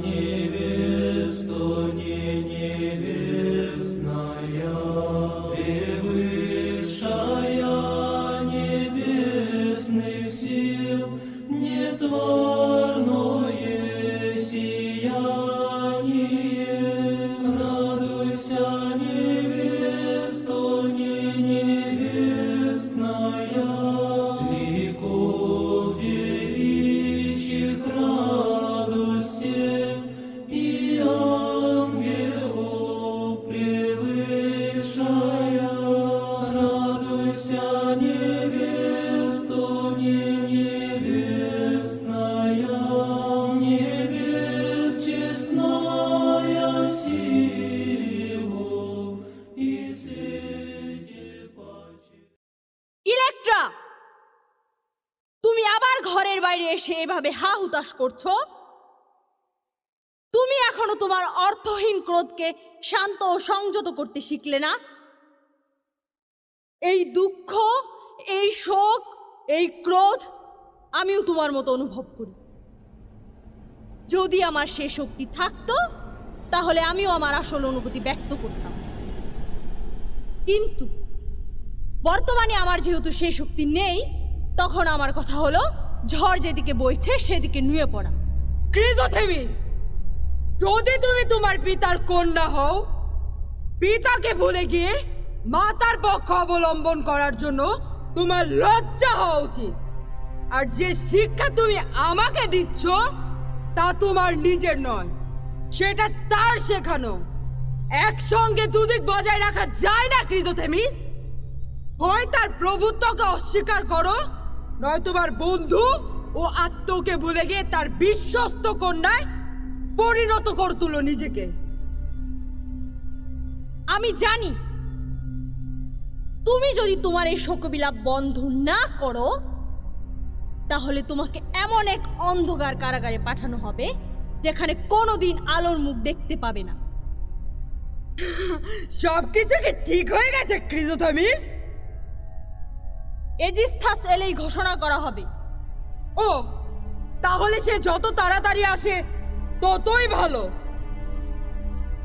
невесту не невестная, превысшая небесных сил, нетворное сияние. Радуйся, невесту не невестная, ликов девичьих радости и ангелов превышая. Радуйся, невесту не невестная, небес честная сила и свете паче। Electra, তুমি আবার ঘরের বাইরে এসে এভাবে হা হুতাশ করছো? তুমি এখনো তোমার অর্থহীন ক্রোধকে শান্ত ও সংযত করতে শিখলে না? এই দুঃখ, এই শোক, এই ক্রোধ আমিও তোমার মতো অনুভব করি। যদি আমার সে শক্তি থাকতো তাহলে আমিও আমার আসল অনুভূতি ব্যক্ত করতাম, কিন্তু বর্তমানে আমার যেহেতু সে শক্তি নেই, তখন আমার কথা হলো ঝড় যেদিকে বইছে সেদিকে নুয়ে পড়া। ক্রিজোথেমিস, যদি তুমি তোমার পিতার কন্যা হও, পিতাকে ভুলে গিয়ে মাতার পক্ষ অবলম্বন করার জন্য তোমার লজ্জা হওয়া উচিত। আর যে শিক্ষা তুমি আমাকে দিচ্ছ তা তোমার নিজের নয়, সেটা তার শেখানো। একসঙ্গে দুদিক বজায় রাখা যায় না ক্রিজোথেমিস। হয় তার প্রভুত্বকে অস্বীকার করো, নয় তোমার বন্ধু ও আত্মকে ভুলে গিয়ে তার বিশ্বস্ত কন্যায় পরিণত করে তুলো নিজেকে। আমি জানি তুমি যদি তোমার এই শোকবিলাপ বন্ধ না করো তাহলে তোমাকে এমন এক অন্ধকার কারাগারে পাঠানো হবে যেখানে কোনোদিন আলোর মুখ দেখতে পাবে না। সবকিছু কি ঠিক হয়ে গেছে ক্রিজোথেমিস? এজিস্থাস এলেই ঘোষণা করা হবে। ও, তাহলে সে যত তাড়াতাড়ি আসে ততই ভালো।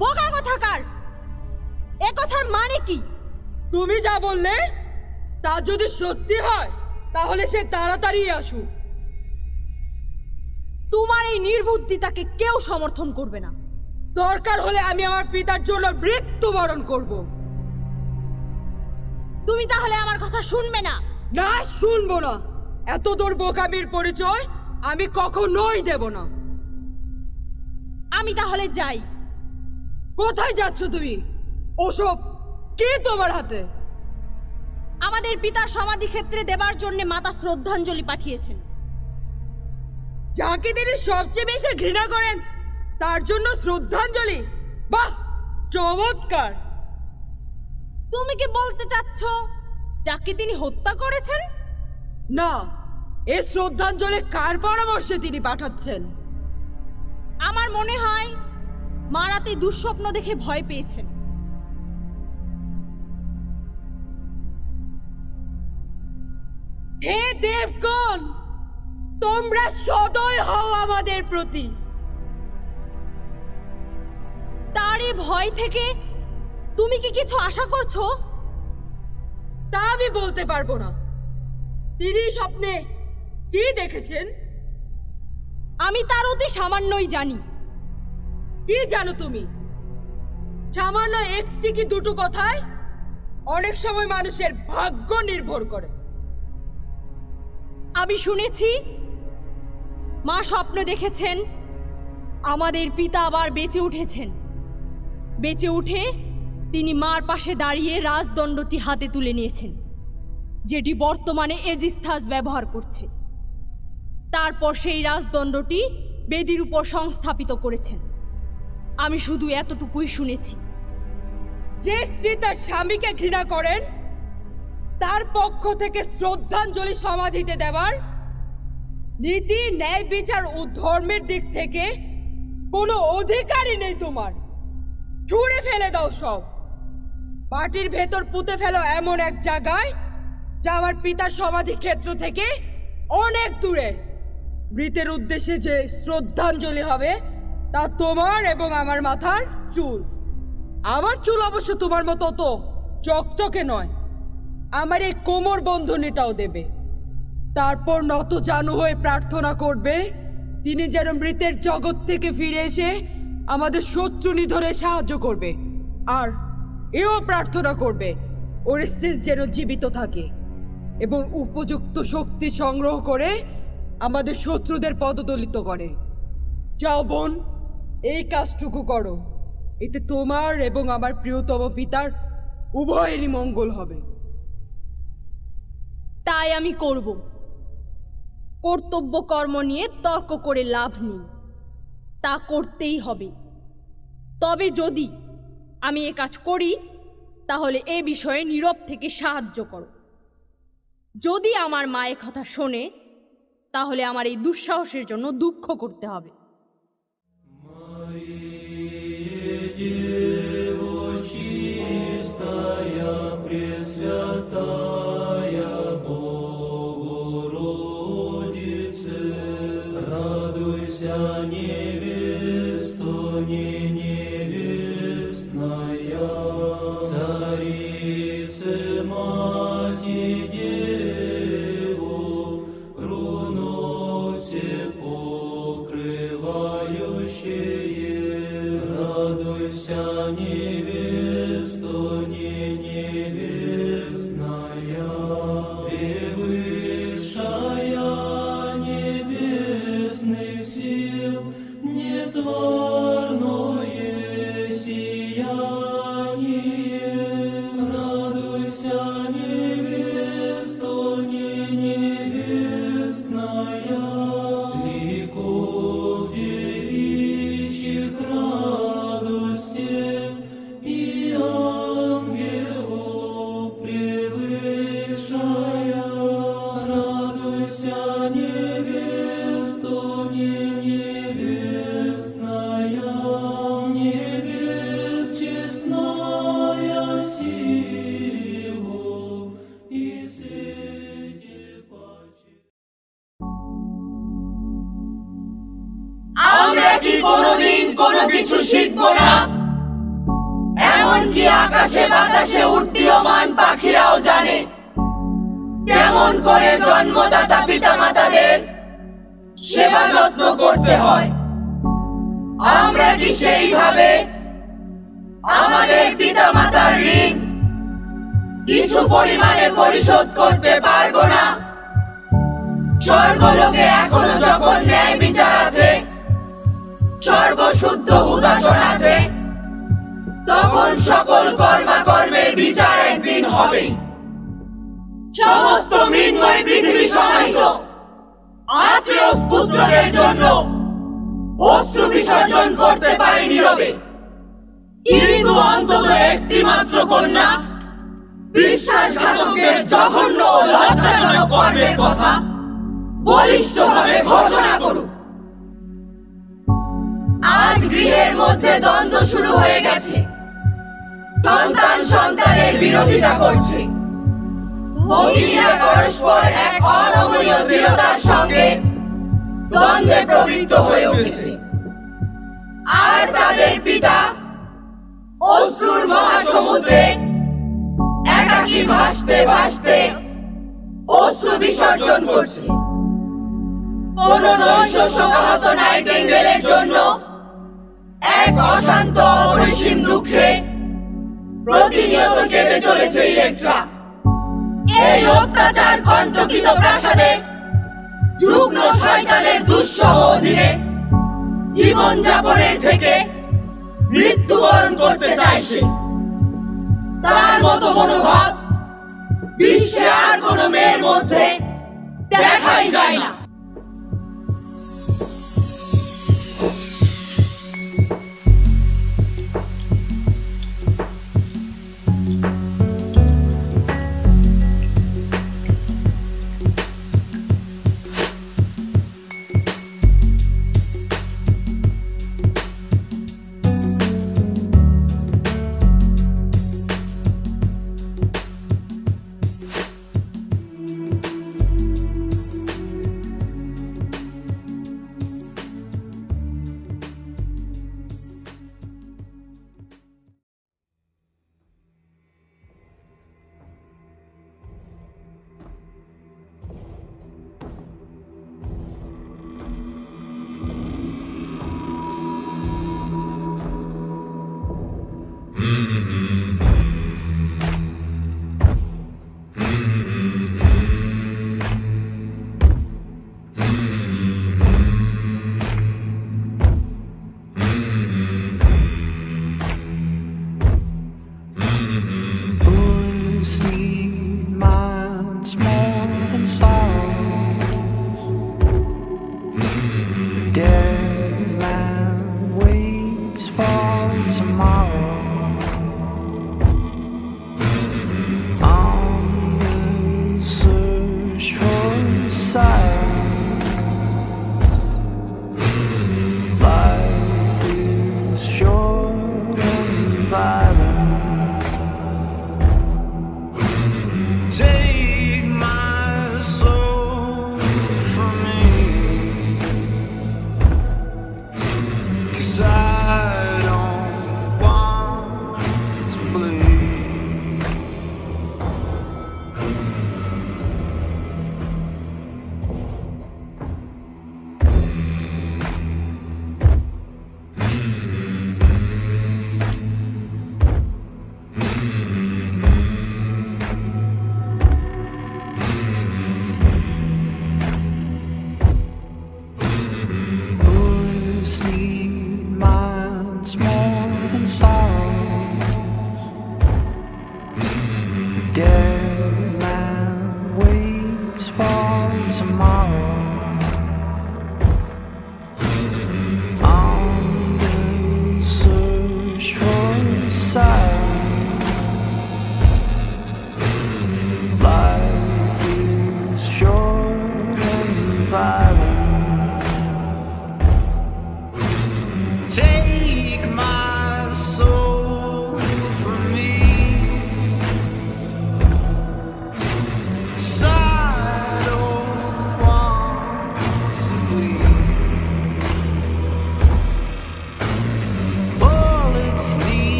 বোকা কথাকার, এ কথার মানে কি? তুমি যা বললে তা যদি সত্যি হয় তাহলে সে তাড়াতাড়ি আসুক। তোমার এই নির্বুদ্ধিতাকে কেউ সমর্থন করবে না। দরকার হলে আমি আমার পিতার জন্য মৃত্যুবরণ করব। তুমি তাহলে আমার কথা শুনবে না? না, শুনবো না। এত দূর বোকামির পরিচয় আমি কখনোই দেব না। আমি তাহলে যাই। কোথায় যাচ্ছ তুমি? ওসব কি তোমার হাতে? আমাদের পিতার সমাধি ক্ষেত্রে দেবার জন্য মাতা শ্রদ্ধাঞ্জলি পাঠিয়েছেন। যাকে তিনি সবচেয়ে বেশি ঘৃণা করেন তার জন্য শ্রদ্ধাঞ্জলি? বাহ, চমৎকার। তুমি কি বলতে চাচ্ছ যাকে তিনি হত্যা করেছেন? না, এই শ্রদ্ধাঞ্জলি কার পরামর্শে তিনি পাঠাচ্ছেন? আমার মনে হয় মা রাতে দুঃস্বপ্ন দেখে ভয় পেয়েছেন। হে দেবগণ, তোমরা সদয় হও আমাদের প্রতি। তারই ভয় থেকে তুমি কি কিছু আশা করছো? তা আমি বলতে পারবো না। তিনি স্বপ্নে কি দেখেছেন? আমি তার অতি সামান্যই জানি। কি জানো তুমি? সামান্য একটি কি দুটো কথায় অনেক সময় মানুষের ভাগ্য নির্ভর করে। আমি শুনেছি মা স্বপ্নে দেখেছেন আমাদের পিতা আবার বেঁচে উঠেছেন। বেঁচে উঠে তিনি মার পাশে দাঁড়িয়ে রাজদণ্ডটি হাতে তুলে নিয়েছেন, যেটি বর্তমানে এজিস্থাস ব্যবহার করছে। তারপর সেই রাজদণ্ডটি বেদির উপর সংস্থাপিত করেছেন। আমি শুধু এতটুকুই শুনেছি। যে স্ত্রী তার স্বামীকে ঘৃণা করেন তার পক্ষ থেকে শ্রদ্ধাঞ্জলি সমাধিতে দেওয়ার নীতি, ন্যায়, বিচার ও ধর্মের দিক থেকে কোনো অধিকারই নেই তোমার। ছুঁড়ে ফেলে দাও সব। মাটির ভেতর পুঁতে ফেলো এমন এক জায়গায় যা আমার পিতার সমাধি ক্ষেত্র থেকে অনেক দূরে। মৃতের উদ্দেশ্যে যে শ্রদ্ধাঞ্জলি হবে তা তোমার এবং আমার মাথার চুল। আমার চুল অবশ্য তোমার মতো তো চকচকে নয়। আমার এই কোমর বন্ধনীটাও দেবে। তারপর নত জানু হয়ে প্রার্থনা করবে তিনি যেন মৃতের জগৎ থেকে ফিরে এসে আমাদের শত্রু নিধনে সাহায্য করবে। আর এও প্রার্থনা করবে ওরেস্টেস যেন জীবিত থাকে এবং উপযুক্ত শক্তি সংগ্রহ করে আমাদের শত্রুদের পদদলিত করে। যাও বোন, এই কাজটুকু করো। এতে তোমার এবং আমার প্রিয়তম পিতার উভয়েরই মঙ্গল হবে। তাই আমি করব। কর্তব্য কর্ম নিয়ে তর্ক করে লাভ নেই, তা করতেই হবে। তবে যদি আমি এ কাজ করি তাহলে এ বিষয়ে নীরব থেকে সাহায্য করো। যদি আমার মা এ কথা শোনে তাহলে আমার এই দুঃসাহসের জন্য দুঃখ করতে হবে। আমরা কি কোনোদিন কোনো কিছু শিখবো না? এমনকি আকাশে বাতাসে উড্ডীয়মান পাখিরাও জানে কেমন করে জন্মদাতা পিতামাতাদের সেবা যত্ন করতে হয়। আমরা কি সেইভাবে আমাদের পিতামাতার ঋণ কিছু পরিমাণে পরিশোধ করতে পারবো না? স্বর্গলোকে এখনো যখন ন্যায় বিচার আছে, সর্বশুদ্ধ উদাসন আছে, তখন সকল কর্মাকর্মের বিচার একদিন হবে। সমস্ত মৃন্ময় পৃথিবী সমাহিত আত্রেয়স পুত্রদের জন্য অশ্রু বিসর্জন করতে পারি নীরবে, কিন্তু অন্তত একটি মাত্র কন্যা বিশ্বাসঘাতকদের জঘন্য ও লজ্জাজনক কর্মের কথা বলিষ্ঠভাবে ঘোষণা করুক। আজ গৃহের মধ্যে দ্বন্দ্ব শুরু হয়ে গেছে। সন্তান সন্তানের বিরোধিতা করছে। ভগিনীরা পরস্পর এক অনমনীয় দৃঢ়তার সঙ্গে দ্বন্দ্বে প্রবৃত্ত হয়ে উঠেছে। আর তাদের পিতা অশ্রুর মহাসমুদ্রে একাকী ভাসতে ভাসতে অশ্রু বিসর্জন করছে। কোন নৈশ শোকাহত নাইটিঙ্গেলের জন্য এক অশান্ত অপরিসীম দুঃখে প্রতিনিয়ত কেঁদে চলেছে ইলেকট্রা। এই অত্যাচার কণ্টকিত প্রাসাদে যুগ্ন শয়তানের দুঃসহ অধীনে জীবন যাপনের থেকে মৃত্যুবরণ করতে চায় সে। তার মতো মনোভাব বিশ্বে আর কোন মেয়ের মধ্যে দেখাই যায় না।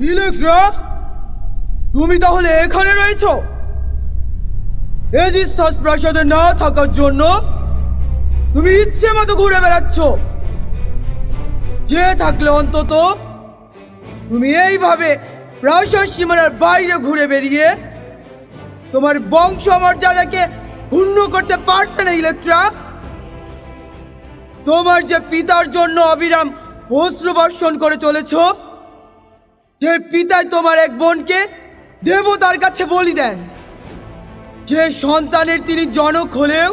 ইলেক্ট্রা, তুমি তাহলে এখানে রয়েছো? এজিস্থাস প্রাসাদে না থাকার জন্য তুমি ইচ্ছে মতো ঘুরে বেড়াচ্ছ। যে থাকলে অন্তত তুমি এইভাবে প্রাসাদ সীমানার বাইরে ঘুরে বেরিয়ে তোমার বংশ মর্যাদাকে ক্ষুণ্ণ করতে পারতে না ইলেক্ট্রা। তোমার যে পিতার জন্য অবিরাম অশ্রু বর্ষণ করে চলেছ, যে পিতাই তোমার এক বোনকে দেবতার কাছে বলি দেন, যে সন্তানের তিনি জনক হলেও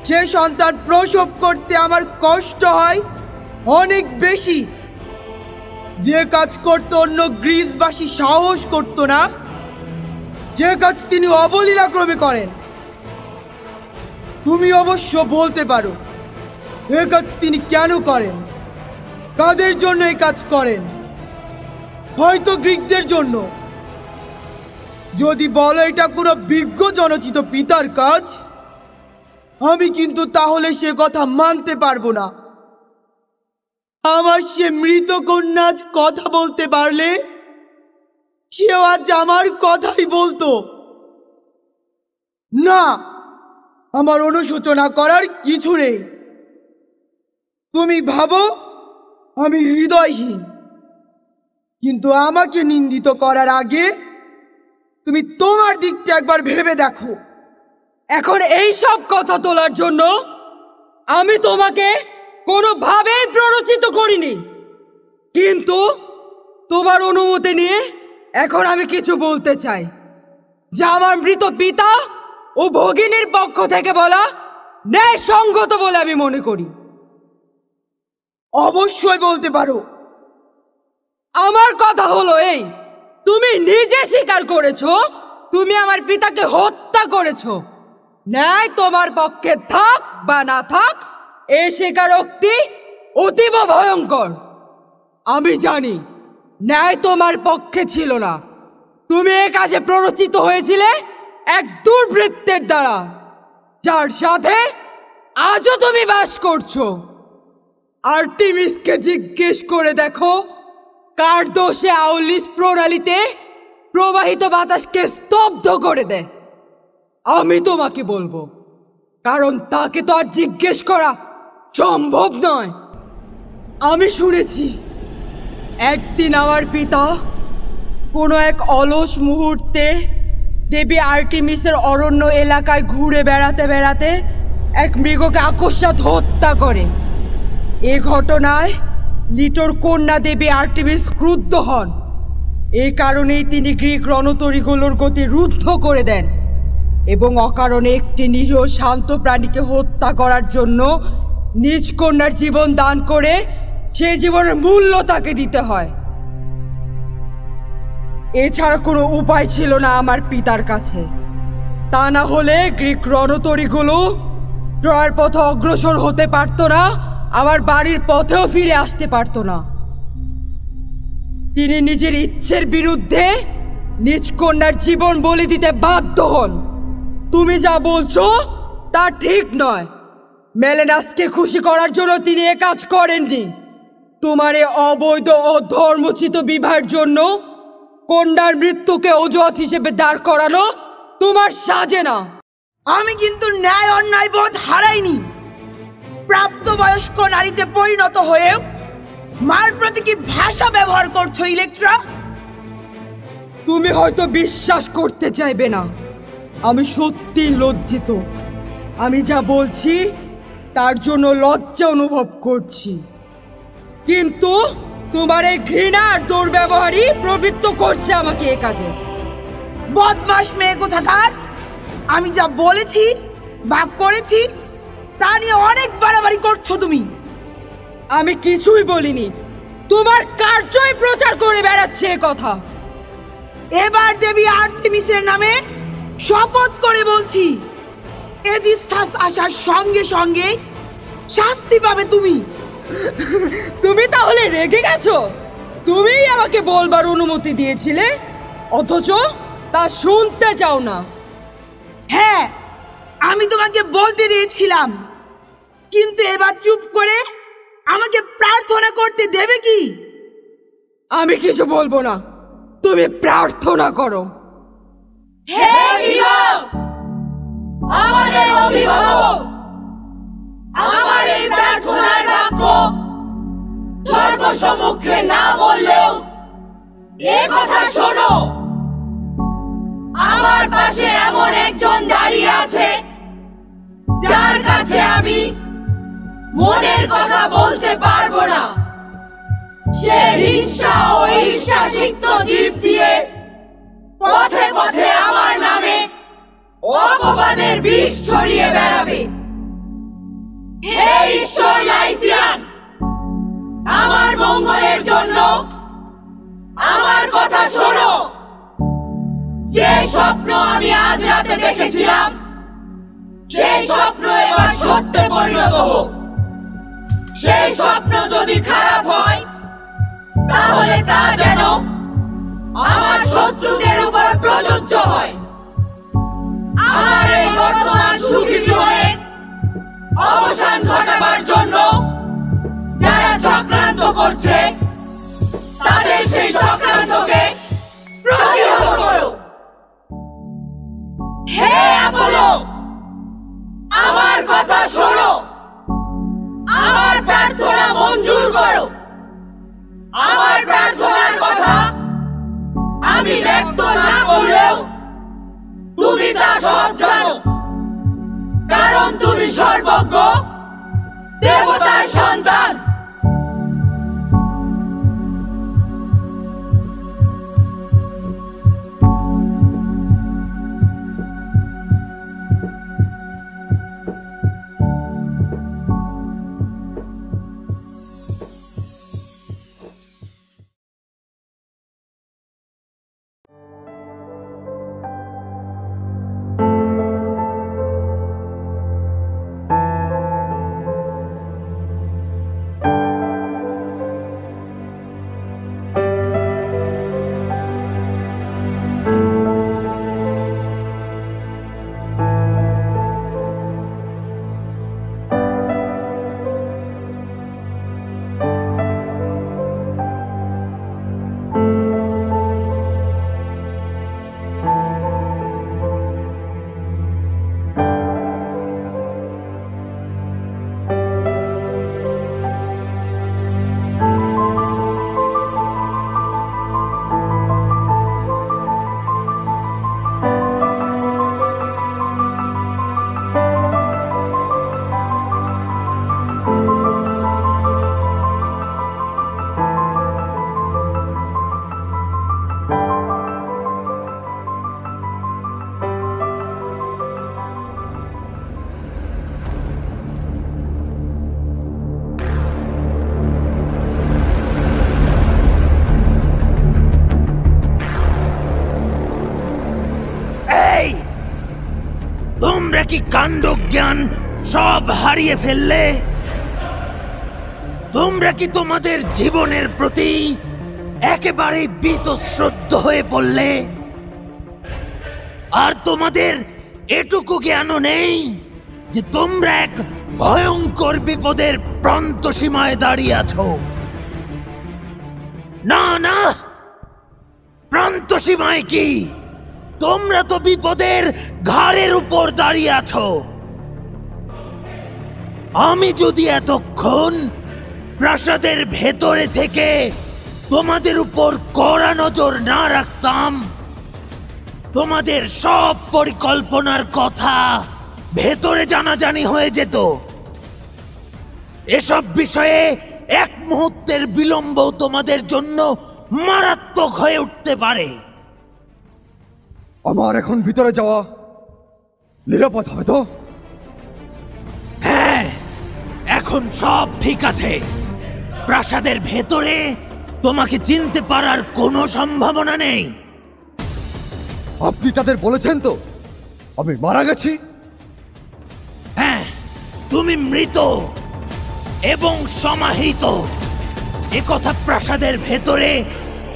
সে সন্তান প্রসব করতে আমার কষ্ট হয় অনেক বেশি, যে কাজ করতে অন্য গ্রিসবাসী সাহস করত না, যে কাজ তিনি অবলীলাক্রমে করেন। তুমি অবশ্য বলতে পারো এ কাজ তিনি কেন করেন, কাদের জন্য এই কাজ করেন? হয়তো গ্রিকদের জন্য। যদি বলো এটা কোনো বিজ্ঞ জনচিত পিতার কাজ, আমি কিন্তু তাহলে সে কথা মানতে পারবো না। আমার সে মৃত কন্যা আজ কথা বলতে পারলে সেও আজ আমার কথাই বলতো না। আমার অনুশোচনা করার কিছু নেই। তুমি ভাবো আমি হৃদয়হীন, কিন্তু আমাকে নিন্দিত করার আগে তুমি তোমার দিকটা একবার ভেবে দেখো। এখন এই সব কথা তোলার জন্য আমি তোমাকে কোনোভাবেই প্ররোচিত করিনি, কিন্তু তোমার অনুমতি নিয়ে এখন আমি কিছু বলতে চাই, যা আমার মৃত পিতা ও ভগিনীর পক্ষ থেকে বলা ন্যায়সঙ্গত বলে আমি মনে করি। অবশ্যই বলতে পারো। আমার কথা হলো এই, তুমি নিজে স্বীকার করেছো তুমি আমার পিতাকে হত্যা করেছো। ন্যায় তোমার পক্ষে থাক বা না থাক, এই স্বীকারোক্তি অতীব ভয়ঙ্কর। আমি জানি ন্যায় তোমার পক্ষে ছিল না। তুমি এ কাজে প্ররোচিত হয়েছিলে এক দুর্বৃত্তের দ্বারা, যার সাথে আজও তুমি বাস করছো। আর্টেমিসকে জিজ্ঞেস করে দেখো কার দোষে আউলিস প্রণালীতে প্রবাহিত বাতাসকে স্তব্ধ করে দেয়। আমি তোমাকে বলবো, কারণ তাকে তো আর জিজ্ঞেস করা সম্ভব নয়। আমি শুনেছি একদিন আমার পিতা কোনো এক অলস মুহূর্তে দেবী আর্টেমিসের অরণ্য এলাকায় ঘুরে বেড়াতে বেড়াতে এক মৃগকে আকস্মাৎ হত্যা করে। এ ঘটনায় লিটোর কন্যা দেবী আর্টেমিস ক্রুদ্ধ হন। এই কারণেই তিনি গ্রিক রণতরীগুলোর গতি রুদ্ধ করে দেন এবং অকারণে একটি নিরীহ শান্ত প্রাণীকে হত্যা করার জন্য নিজ কন্যার জীবন দান করে সে জীবনের মূল্য তাকে দিতে হয়। এছাড়া কোনো উপায় ছিল না আমার পিতার কাছে। তা না হলে গ্রিক রণতরীগুলো ট্রয়ের পথে অগ্রসর হতে পারত না, আমার বাড়ির পথেও ফিরে আসতে পারত না। তিনি নিজের ইচ্ছের বিরুদ্ধে নিজ কন্যার জীবন বলি দিতে বাধ্য হন। তুমি যা বলছো তা ঠিক নয়। মেলেনাসকে খুশি করার জন্য তিনি এ কাজ করেননি। তোমার এ অবৈধ ও ধর্মচ্যুত বিবাহের জন্য কন্যার মৃত্যুকে অজুহাত হিসেবে দাঁড় করানো তোমার সাজে না। আমি কিন্তু ন্যায় অন্যায় বোধ হারাইনি। প্রাপ্তবয়স্ক নারীতে পরিণত হয়েও মার প্রতি কি ভাষা ব্যবহার করছো ইলেক্ট্রা? তুমি হয়তো বিশ্বাস করতে চাইবে না, আমি সত্যি লজ্জিত। আমি যা বলছি তার জন্য লজ্জা অনুভব করছি, কিন্তু তোমার এই ঘৃণা আর দুর্ব্যবহারই প্রবৃত্ত করছে আমাকে এ কাজে। বদমাস মেয়ে কোথাকার! আমি যা বলেছি বা করেছি তা নিয়ে অনেক বাড়াবাড়ি করছো তুমি। আমি কিছুই বলিনি, তোমার কার্যই প্রচার করে বেড়াচ্ছে এ কথা। এবার দেবী আর্টেমিসের নামে শপথ করে বলছি, এজিস্থাস আসার সঙ্গে সঙ্গে শাস্তি পাবে তুমি। তুমি তাহলে রেগে গেছো? তুমিই আমাকে বলবার অনুমতি দিয়েছিলে, অথচ তা শুনতে চাও না। হ্যাঁ, আমি তোমাকে বলতে দিয়েছিলাম, কিন্তু এবার চুপ করে আমাকে প্রার্থনা করতে দেবে কি? আমি কিছু বলবো না, তুমি প্রার্থনা করো। হে ভিভাস, আমাদের অভিভাবক, আমার এই প্রার্থনার বাক্য সর্বসম্মুখে না বললেও এ কথা শোনো, আমার পাশে এমন একজন দাঁড়িয়ে আছে যার কাছে আমি মনের কথা বলতে পারবো না। সে হিংসা ও ঈর্ষা সিক্ত জীব দিয়ে পথে পথে আমার নামে অপবাদের বিষ ছড়িয়ে বেড়াবে। হে ঈশ্বর লাইসিয়ান, আমার মঙ্গলের জন্য আমার কথা শোনো। যে স্বপ্ন আমি আজ রাতে দেখেছিলাম, সেই স্বপ্ন এবার সত্যে পরিণত হোক। সেই স্বপ্ন যদি খারাপ হয়, তাহলে তা যেন আমার শত্রুদের উপর প্রযোজ্য হয়। আমার এই বর্তমান সুখী জীবনের অবসান ঘটাবার জন্য যারা চক্রান্ত করছে, তাদের সেই চক্রান্তকে প্রতিহত করো। হে অ্যাপোলো, আমার কথা শোনো, আমার প্রার্থনা মঞ্জুর করো। আমার প্রার্থনার কথা আমি ব্যক্ত না করলেও তুমি তা সব জানো, কারণ তুমি সর্বজ্ঞ দেবতার সন্তান। তোমরা কি কাণ্ডজ্ঞান সব হারিয়ে ফেললে? তোমরা কি তোমাদের জীবনের প্রতি একেবারে বীতশ্রদ্ধ হয়ে পড়লে? আর তোমাদের এটুকু জ্ঞানও নেই যে তোমরা এক ভয়ঙ্কর বিপদের প্রান্ত সীমায় দাঁড়িয়ে আছো? না না, প্রান্ত সীমায় কি, তোমরা তো বিপদের ঘাড়ের উপর দাঁড়িয়ে আছো। আমি যদি এতক্ষণ প্রাসাদের ভেতরে থেকে তোমাদের উপর কড়া নজর না রাখতাম, তোমাদের সব পরিকল্পনার কথা ভেতরে জানাজানি হয়ে যেত। এসব বিষয়ে এক মুহূর্তের বিলম্ব তোমাদের জন্য মারাত্মক হয়ে উঠতে পারে। আমার এখন ভিতরে যাওয়া নিরাপদ হবে তো? হ্যাঁ, এখন সব ঠিক আছে। প্রাসাদের ভেতরে তোমাকে চিনতে পারার কোনো সম্ভাবনা নেই। আপনি তাদের বলেছেন তো আমি মারা গেছি? হ্যাঁ, তুমি মৃত এবং সমাহিত, একথা প্রাসাদের ভেতরে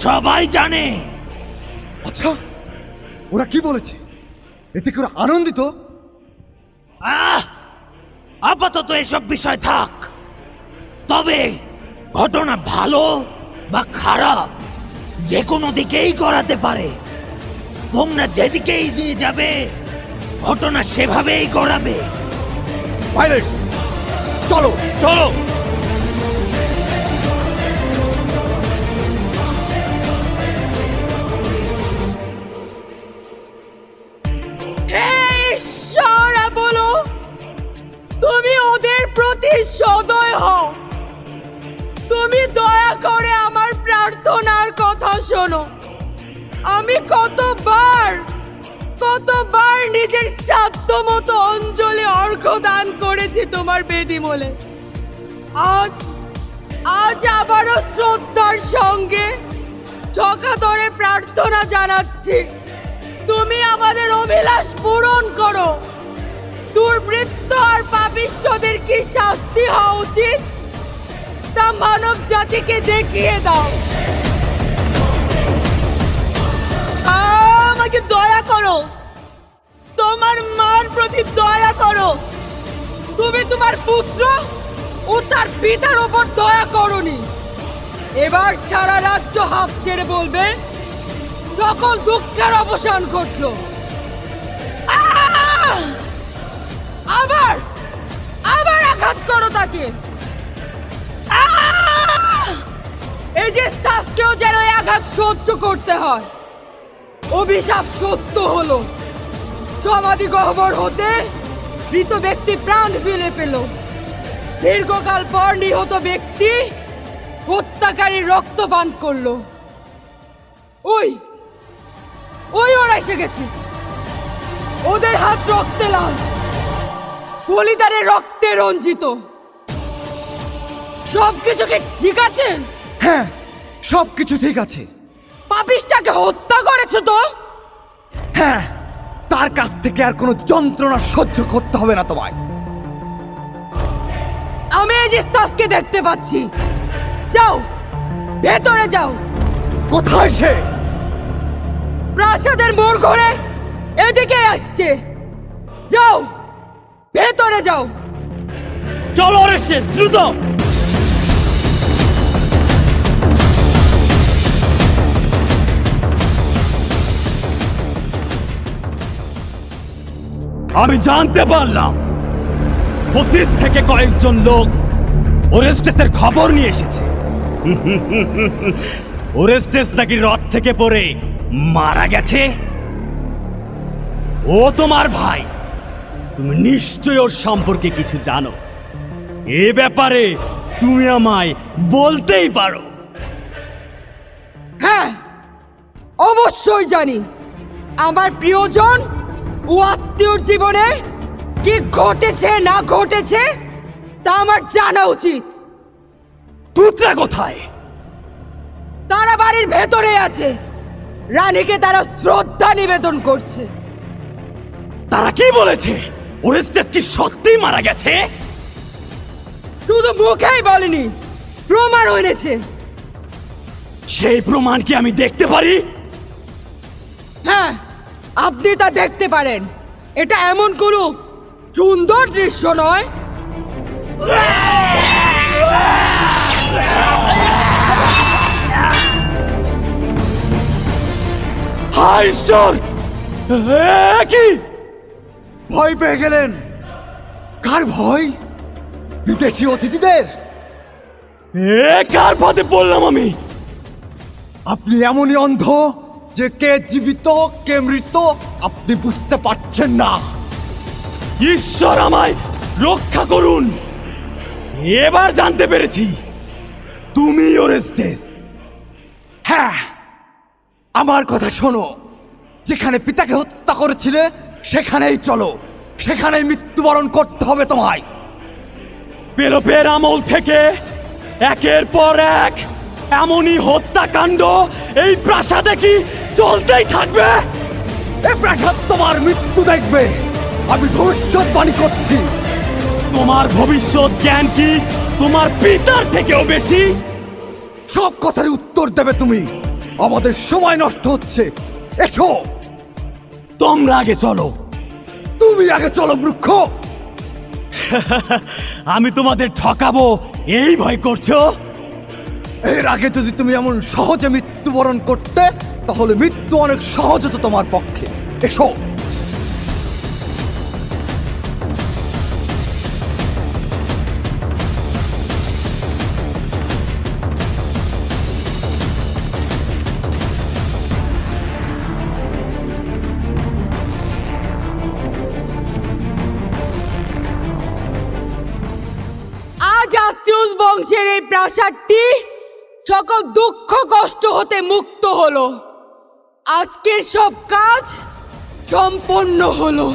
সবাই জানে। আচ্ছা, ওরা কি বলেছে? এতে করে আনন্দিত? আপাতত এসব বিষয় থাক। তবে ঘটনা ভালো বা খারাপ যে কোনো দিকেই করাতে পারে। তোমরা যেদিকেই দিয়ে যাবে ঘটনা সেভাবেই গড়াবে। পাইলট চলো চলো। ঈশ্বরা বলো, তুমি ওদের প্রতি সদয় হও। তুমি দয়া করে আমার প্রার্থনার কথা শোনো। আমি কতবার নিজের সাধ্য মতো অঞ্জলি অর্ঘ্য দান করেছি তোমার বেদিমূলে। আজ আবারও শ্রদ্ধার সঙ্গে ঠকাতরে প্রার্থনা জানাচ্ছি, তুমি আমাদের অভিলাষ পূরণ করো। দুর্বৃত্ত আর পাপিষ্ঠদের কি শাস্তি হওয়া উচিত তা মানব জাতিকে দেখিয়ে দাও। আমাকে দয়া করো, তোমার মার প্রতি দয়া করো। তুমি তোমার পুত্র ও তার পিতার ওপর দয়া করনি। এবার সারা রাজ্য হাঁপ ছেড়ে বলবে সকল দুঃখের অবসান ঘটল। আবার আঘাত করো তাকে। এই যে শাস্ত্রেও যেন এই আঘাত সহ্য করতে হয়। অভিশাপ সত্য হলো। সমাধি গহ্বর হতে মৃত ব্যক্তি প্রাণ ফেলে পেল। দীর্ঘকাল পর নিহত ব্যক্তি হত্যাকারী রক্ত পান করলো। ওই ওরা এসে গেছে। ওদের হাত রক্তে লাল, বলিদানের রক্তে রঞ্জিত। সবকিছুকে ঠিক আছে? হ্যাঁ, সবকিছু ঠিক আছে। পাপিষ্টাকে হত্যা করেছে তো? হ্যাঁ, তার কাছ থেকে আর কোনো যন্ত্রণা সহ্য করতে হবে না তোমায়। আমি এজিস্তাসকে দেখতে পাচ্ছি। যাও, ভেতরে যাও। কোথায় সে? প্রাসাদের মোড় ঘুরে এদিকে আসছে। যাও, ভেতরে যাও। চলো ওরেস্টেস, দ্রুত। আমি জানতে পারলাম অফিস থেকে কয়েকজন লোক ওরেস্টেসের খবর নিয়ে এসেছে। ওরেস্টেস নাকি রথ থেকে পড়ে মারা গেছে। ও তোমার ভাই, তুমি নিশ্চয়ই ওর সম্পর্কে কিছু জানো। এ ব্যাপারে তুমি আমায় বলতেই পারো। হ্যাঁ, অবশ্যই জানি। আমার প্রিয়জন ও আত্মীয়র জীবনে কি ঘটেছে না ঘটেছে তা আমার জানা উচিত। পুত্রা কোথায়? তারা বাড়ির ভেতরে আছে। রানীকে তারা শ্রদ্ধা নিবেদন করছে। তারা কি বলেছে? ওরেস্টেস কি সত্যিই মারা গেছে? শুধু মুখেই বলেনি, প্রমাণ এনেছে। সেই প্রমাণ কি আমি দেখতে পারি? হ্যাঁ, আপনি তা দেখতে পারেন। এটা এমন কোনো সুন্দর দৃশ্য নয়। হায় ঈশ্বর, কি ভয় পেয়ে গেলেন? কার ভয়? বিদেশি অতিথিদের? কার ফাঁদে পড়লাম আমি? আপনি এমনই অন্ধ যে কে জীবিত কে মৃত আপনি বুঝতে পারছেন না। ঈশ্বর আমায় রক্ষা করুন। এবার জানতে পেরেছি তুমি ওরেস্টেস। হ্যাঁ, আমার কথা শোনো। যেখানে পিতাকে হত্যা করেছিলে সেখানেই চলো। সেখানেই মৃত্যুবরণ করতে হবে তোমায়। পেলোপের আমল থেকে একের পর এক এমনই হত্যাকাণ্ড এই প্রাসাদে কি চলতেই থাকবে? এ প্রাসাদ তোমার মৃত্যু দেখবে। আমি ভবিষ্যৎবাণী করছি। তোমার ভবিষ্যৎ জ্ঞান কি তোমার পিতার থেকেও বেশি? সব কথার উত্তর দেবে তুমি। আমাদের সময় নষ্ট হচ্ছে। এসো। তোমরা আগে চলো। তুমি আগে চলো বৃক্ষ। আমি তোমাদের ঠকাবো এই ভয় করছো? এর আগে যদি তুমি এমন সহজে মৃত্যুবরণ করতে তাহলে মৃত্যু অনেক সহজ হতো তোমার পক্ষে। এসো। আজ আত্রিউস বংশের এই প্রাসাদটি সকল দুঃখ কষ্ট হতে মুক্ত হলো। আজকের সব কাজ সম্পন্ন হলো।